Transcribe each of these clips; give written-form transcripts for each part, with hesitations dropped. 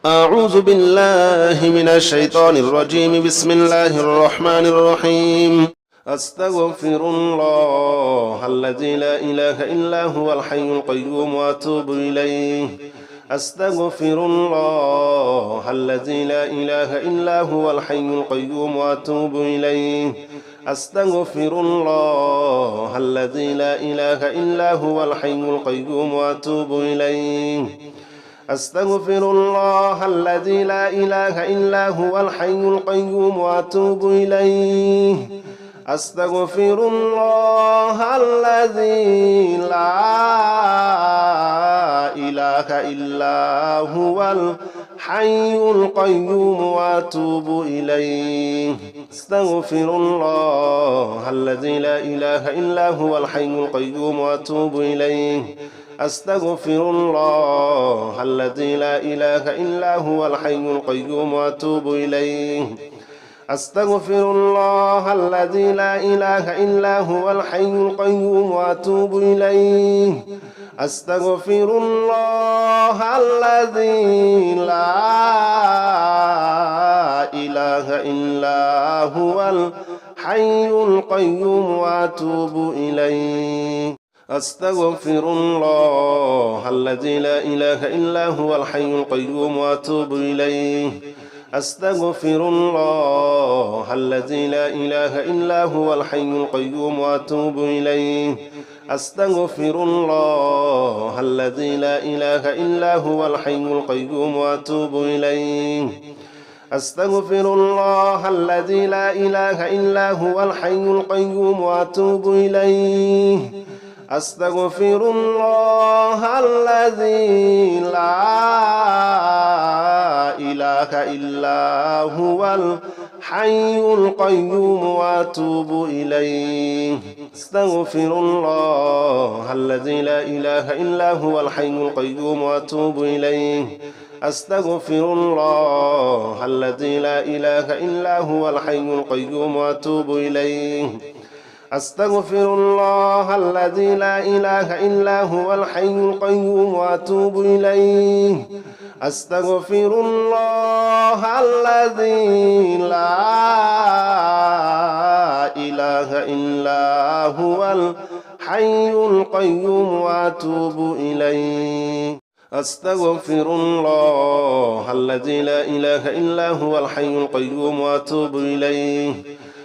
أعوذ بالله من الشيطان الرجيم. بسم الله الرحمن الرحيم. أستغفر الله الذي لا إله إلا هو الحي القيوم وأتوب إليه. أستغفر الله الذي لا إله إلا هو الحي القيوم وأتوب إليه. أستغفر الله الذي لا إله إلا هو الحي القيوم وأتوب إليه. أستغفر الله الذي لا إله إلا هو الحي القيوم وأتوب إليه. أستغفر الله الذي لا إله إلا هو الحي القيوم وأتوب إليه. أستغفر الله الذي لا إله إلا هو الحي القيوم وأتوب إليه. أستغفر الله الذي لا إله إلا هو الحي القيوم وأتوب إليه. أستغفر الله الذي لا إله إلا هو الحي القيوم وأتوب إليه. أستغفر الله الذي لا إله إلا هو الحي القيوم وأتوب إليه. أستغفر الله الذي لا إله إلا هو الحي القيوم وأتوب إليه. أستغفر الله الذي لا إله إلا هو الحي القيوم وأتوب إليه. أستغفر الله الذي لا إله إلا هو الحي القيوم وأتوب إليه. أستغفر الله الذي لا إله إلا هو الحي القيوم وأتوب إليه. أستغفر الله الذي لا إله إلا هو الحي القيوم وأتوب إليه. أستغفر الله الذي لا إله إلا هو الحي القيوم وأتوب إليه. أستغفر الله الذي لا إله إلا هو الحي القيوم وأتوب إليه. أستغفر الله الذي لا إله إلا هو الحي القيوم وأتوب إليه. أستغفر الله الذي لا إله إلا هو الحي القيوم وأتوب إليه. أستغفر الله الذي لا إله إلا هو الحي القيوم وأتوب إليه.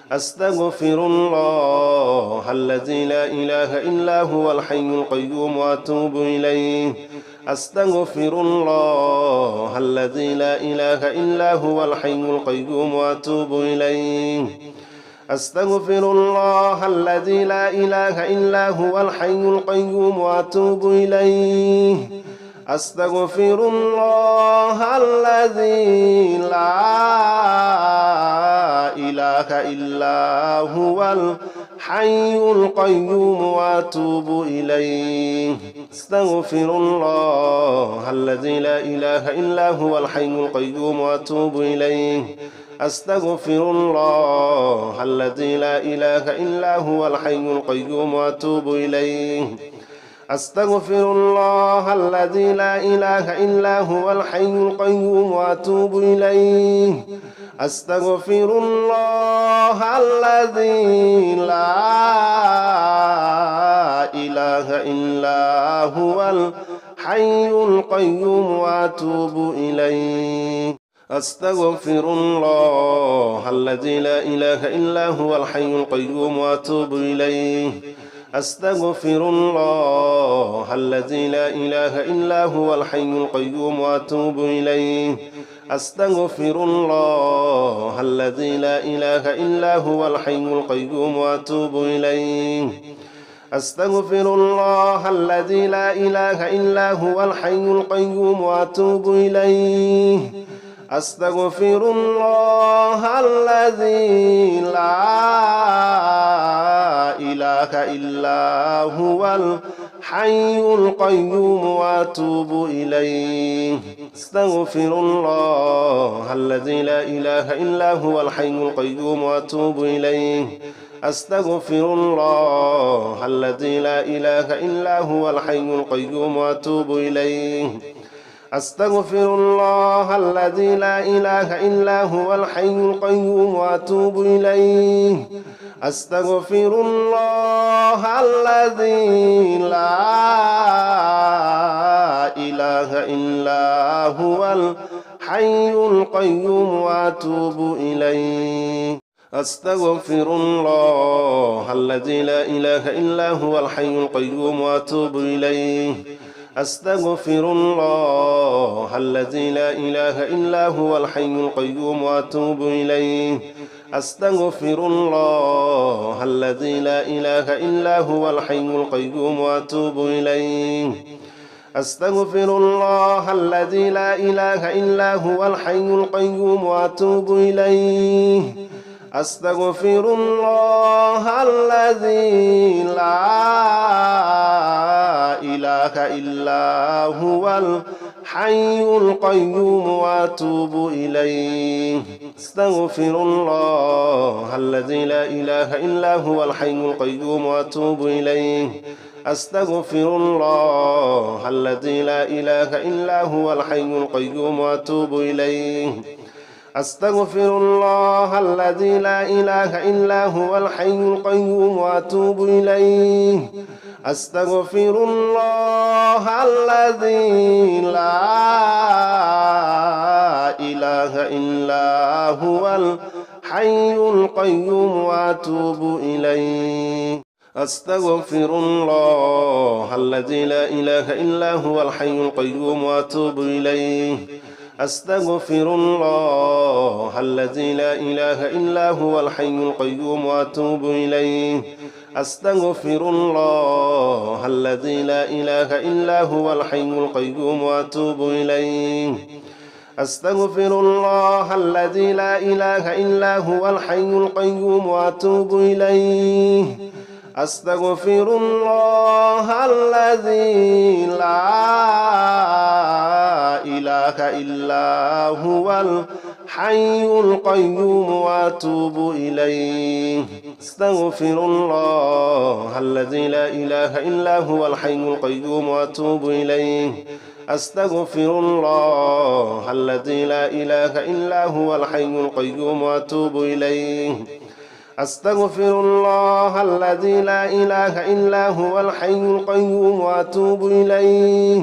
أستغفر الله الذي لا إله إلا هو الحي القيوم وأتوب إليه. أستغفر الله الذي لا إله إلا هو الحي القيوم وأتوب إليه. أستغفر الله الذي لا إله إلا هو الحي القيوم وأتوب إليه. أستغفر الله الذي لا إله إلا هو الحي القيوم وأتوب إليه. أستغفر الله الذي لا إله إلا هو الحي القيوم وأتوب إليه. أستغفر الله الذي لا إله إلا هو الحي القيوم وأتوب إليه. أستغفر الله الذي لا إله إلا هو الحي القيوم وأتوب إليه. أستغفر الله الذي لا إله إلا هو الحي القيوم وأتوب إليه. أستغفر الله الذي لا إله إلا هو الحي القيوم وأتوب إليه. أستغفر الله الذي لا إله إلا هو الحي القيوم وأتوب إليه. أستغفر الله الذي لا إله إلا هو الحي القيوم وأتوب إليه. أستغفر الله الذي لا إله إلا هو الحي القيوم وأتوب إليه. أستغفر الله الذي لا إله إلا هو الحي القيوم وأتوب إليه. أستغفر الله الذي لا إله إلا هو الحي القيوم وأتوب إليه. أستغفر الله الذي لا إله إلا هو الحي القيوم وأتوب إليه. أستغفر الله الذي لا إله إلا هو الحي القيوم وأتوب إليه أستغفر الله الذي لا إله إلا هو الحي القيوم وأتوب إليه أستغفر الله الذي لا إله إلا هو الحي القيوم وأتوب إليه أستغفر الله الذي لا إله إلا هو الحي القيوم وأتوب إليه أستغفر الله الذي لا إله إلا هو الحي القيوم وأتوب إليه أستغفر الله الذي لا إله إلا هو الحي القيوم وأتوب إليه أستغفر الله الذي لا إله إلا هو الحي القيوم وأتوب إليه أستغفر الله الذي لا إله إلا هو الحي القيوم وأتوب إليه أستغفر الله الذي لا إله إلا هو الحي القيوم وأتوب إليه أستغفر الله الذي لا إله إلا هو الحي القيوم وأتوب إليه أستغفر الله الذي لا إله إلا هو الحي القيوم وأتوب إليه أستغفر الله الذي لا إله إلا هو الحي القيوم وأتوب إليه أستغفر الله الذي لا إله إلا هو الحي القيوم وأتوب إليه أستغفر الله الذي لا إله إلا هو الحي القيوم وأتوب إليه أستغفر الله الذي لا إله إلا هو الحي القيوم وأتوب إليه أستغفر الله الذي لا إله إلا هو الحي القيوم وأتوب إليه أستغفر الله الذي لا إله إلا هو الحي القيوم وأتوب إليه أستغفر الله الذي لا إله إلا هو الحي القيوم وأتوب إليه أستغفر الله الذي لا إله إلا هو الحي القيوم وأتوب إليه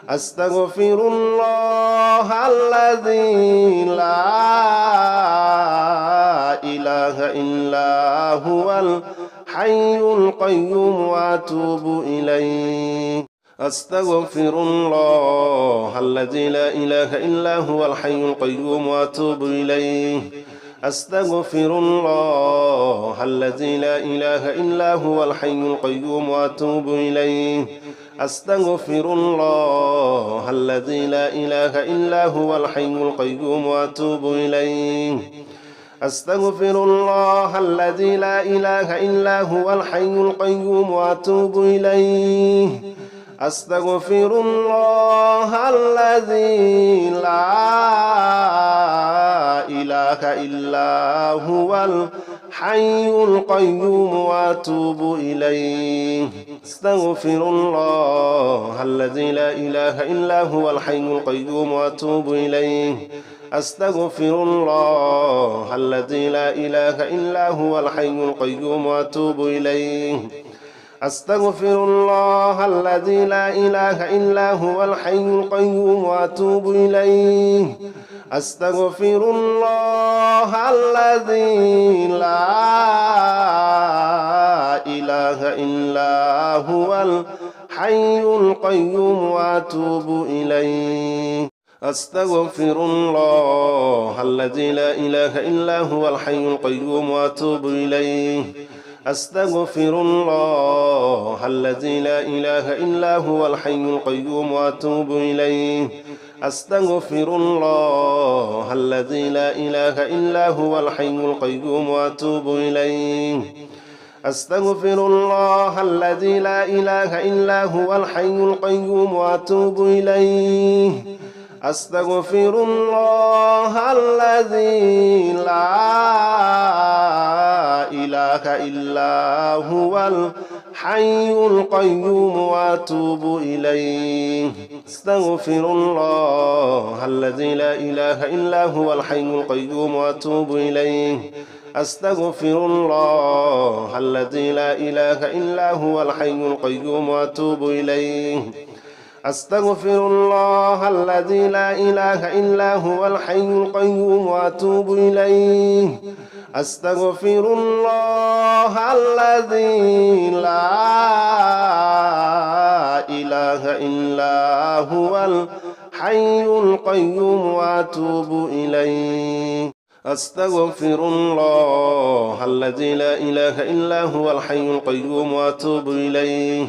أستغفر الله الذي لا إله إلا هو الحي القيوم وأتوب إليه أستغفر الله الذي لا إله إلا هو الحي القيوم وأتوب إليه أستغفر الله الذي لا إله إلا هو الحي القيوم وأتوب إليه أستغفر الله الذي لا إله إلا هو الحي القيوم وأتوب إليه أستغفر الله الذي لا إله إلا هو الحي القيوم وأتوب إليه أستغفر الله الذي لا إله إلا هو الحي القيوم وأتوب إليه أستغفر الله الذي لا إله إلا هو الحي القيوم وأتوب إليه أستغفر الله الذي لا إله إلا هو الحي القيوم وأتوب إليه أستغفر الله الذي لا إله إلا هو الحي القيوم وأتوب إليه أستغفر الله الذي لا إله إلا هو الحي القيوم وأتوب إليه أستغفر الله الذي لا إله إلا هو الحي القيوم وأتوب إليه أستغفر الله الذي لا إله إلا هو الحي القيوم وأتوب إليه أستغفر الله الذي لا إله إلا هو الحي القيوم وأتوب إليه أستغفر الله الذي لا إله إلا هو الحي القيوم وأتوب إليه أستغفر الله الذي لا إله إلا هو الحي القيوم وأتوب إليه أستغفر الله الذي لا إله إلا هو الحي القيوم وأتوب إليه أستغفر الله الذي لا إله إلا هو الحي القيوم وأتوب إليه أستغفر الله الذي لا إله إلا هو الحي القيوم وأتوب إليه أستغفر الله الذي لا إله إلا هو الحي القيوم وأتوب إليه أستغفر الله الذي لا إله إلا هو الحي القيوم وأتوب إليه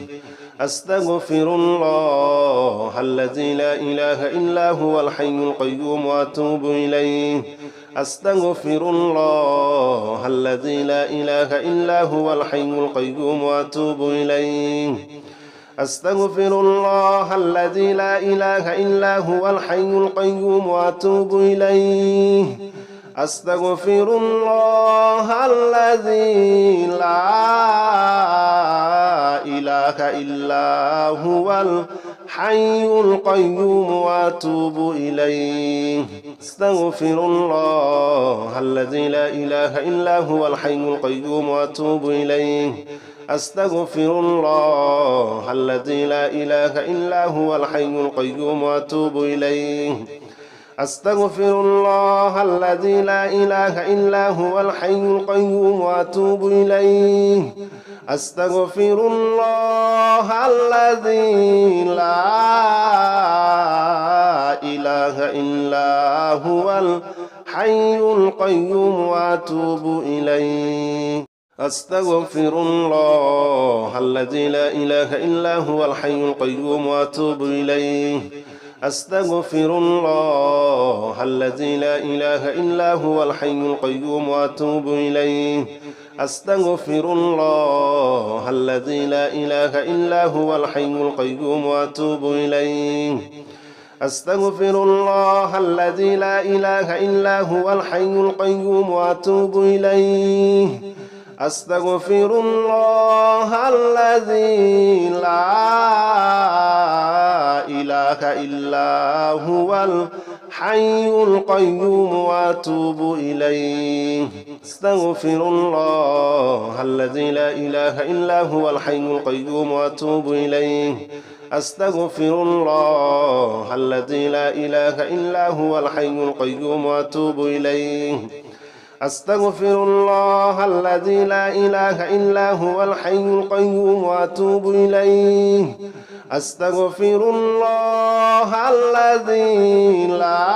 أستغفر الله الذي لا إله إلا هو الحي القيوم وأتوب إليه أستغفر الله الذي لا إله إلا هو الحي القيوم وأتوب إليه أستغفر الله الذي لا إله إلا هو الحي القيوم وأتوب إليه أستغفر الله الذي لا إله إلا هو الحي القيوم وأتوب إليه أستغفر الله الذي لا إله إلا هو الحي القيوم وأتوب إليه أستغفر الله الذي لا إله إلا هو الحي القيوم وأتوب إليه أستغفر الله الذي لا إله إلا هو الحي القيوم وأتوب إليه أستغفر الله الذي لا إله إلا هو الحي القيوم وأتوب إليه أستغفر الله الذي لا إله إلا هو الحي القيوم وأتوب إليه أستغفر الله الذي لا إله إلا هو الحي القيوم وأتوب إليه أستغفر الله الذي لا إله إلا هو الحي القيوم وأتوب إليه أستغفر الله الذي لا إله إلا هو الحي القيوم وأتوب إليه أستغفر الله الذي لا إله إلا هو الحي القيوم وأتوب إليه أستغفر الله الذي لا إله إلا هو الحي القيوم وأتوب إليه أستغفر الله الذي لا إله إلا هو الحي القيوم وأتوب إليه أستغفر الله الذي لا إله إلا هو الحي القيوم وأتوب إليه أستغفر الله الذي لا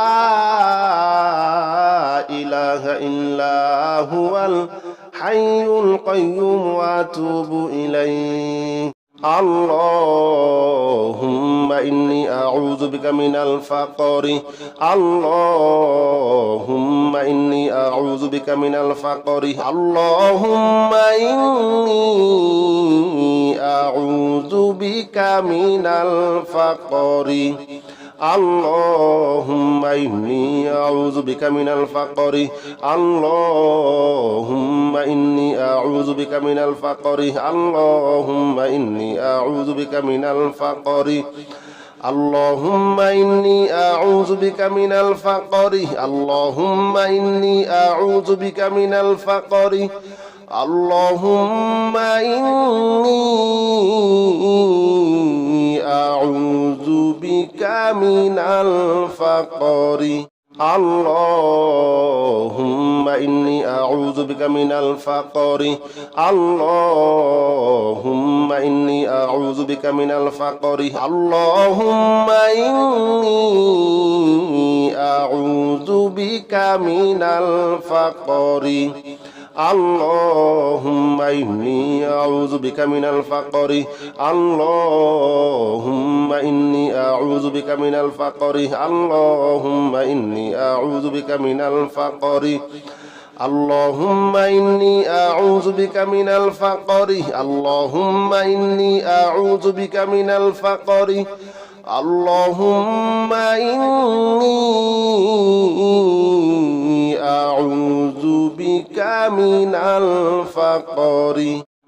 إله إلا هو الحي القيوم وأتوب إليه اللهم إني أعوذ بك من الفقر اللهم إني أعوذ بك من الفقر اللهم إني أعوذ بك من الفقر اللهم إني أعوذ بك من الفقر اللهم إني أعوذ بك من الفقر اللهم إني أعوذ بك من الفقر اللهم إني أعوذ بك من الفقر اللهم إني أعوذ بك من الفقر اللهم إني أعوذ بك من الفقر اللهم إني أعوذ بك من الفقر اللهم إني أعوذ بك من الفقر اللهم إني أعوذ بك من الفقر اللهم إني أعوذ بك من الفقر اللهم إني أعوذ بك من الفقر اللهم إني أعوذ بك من الفقر اللهم إني أعوذ بك من الفقر اللهم إني أعوذ بك من الفقر اللهم إني أعوذ بك من الفقر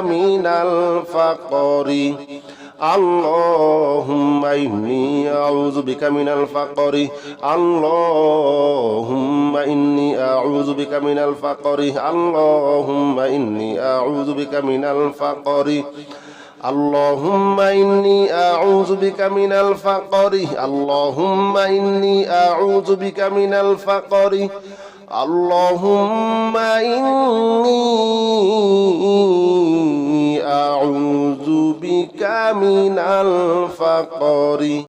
من الفقر اللهم إني أعوذ بك من الفقر اللهم إني أعوذ بك من الفقر اللهم إني أعوذ بك من الفقر اللهم إني أعوذ بك من الفقر اللهم إني أعوذ بك من الفقر اللهم إني أعوذ بك من الفقر